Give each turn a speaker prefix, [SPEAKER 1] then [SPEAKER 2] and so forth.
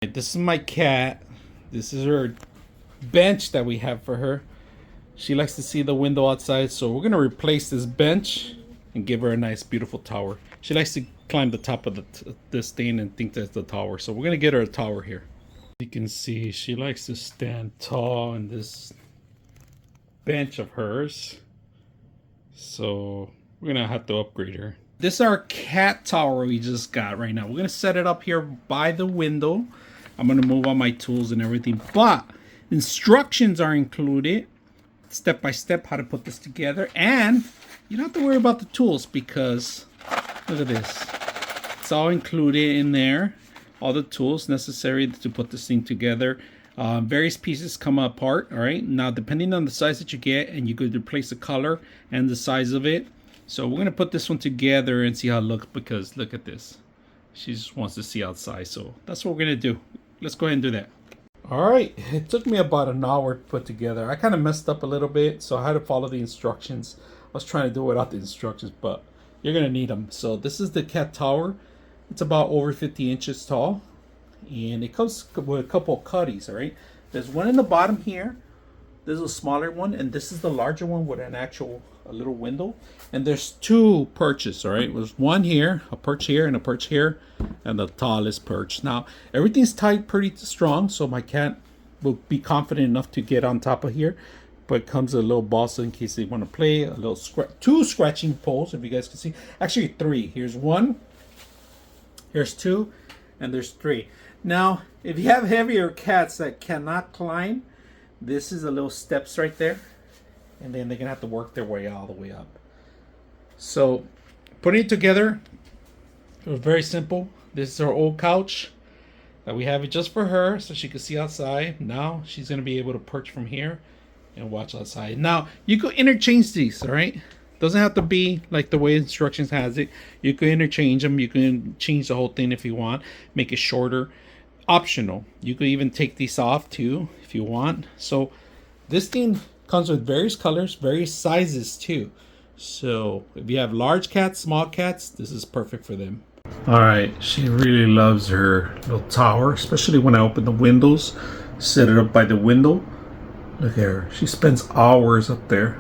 [SPEAKER 1] This is my cat. This is her bench that we have for her. She likes to see the window outside, so we're gonna replace this bench and give her a nice beautiful tower. She likes to climb the top of this thing and think that's the tower, so we're gonna get her a tower here. You can see she likes to stand tall in this bench of hers, so we're gonna have to upgrade her. This is our cat tower we just got right now. We're gonna set it up here by the window. I'm gonna move all my tools and everything, but instructions are included, step by step how to put this together, and you don't have to worry about the tools because look at this. It's all included in there. All the tools necessary to put this thing together. Various pieces come apart. All right. Now, depending on the size that you get, and you could replace the color and the size of it. So we're gonna put this one together and see how it looks because look at this. She just wants to see outside. So that's what we're gonna do. Let's go ahead and do that. All right. It took me about an hour to put together. I kind of messed up a little bit, so I had to follow the instructions. I was trying to do it without the instructions, but you're gonna need them. So this is the cat tower. It's about over 50 inches tall, and it comes with a couple of cutties. All right, there's one in the bottom here. There's a smaller one, and this is the larger one with an actual a little window. And there's two perches. All right, there's one here, a perch here, and a perch here, and the tallest perch. Now everything's tied pretty strong, so my cat will be confident enough to get on top of here. But it comes with a little ball so in case they want to play. A little two scratching poles, if you guys can see. Actually, three. Here's one. Here's two, and there's three. Now, if you have heavier cats that cannot climb, this is a little steps right there, and then they're gonna have to work their way all the way up. So, putting it together, it was very simple. This is our old couch that we have it just for her, so she can see outside. Now she's gonna be able to perch from here and watch outside. Now you could interchange these, all right? Doesn't have to be like the way instructions has it. You can interchange them. You can change the whole thing if you want. Make it shorter. Optional. You could even take these off too if you want. So this thing comes with various colors, various sizes too. So if you have large cats, small cats, this is perfect for them. All right, she really loves her little tower, especially when I open the windows, set it up by the window. Look at her. She spends hours up there.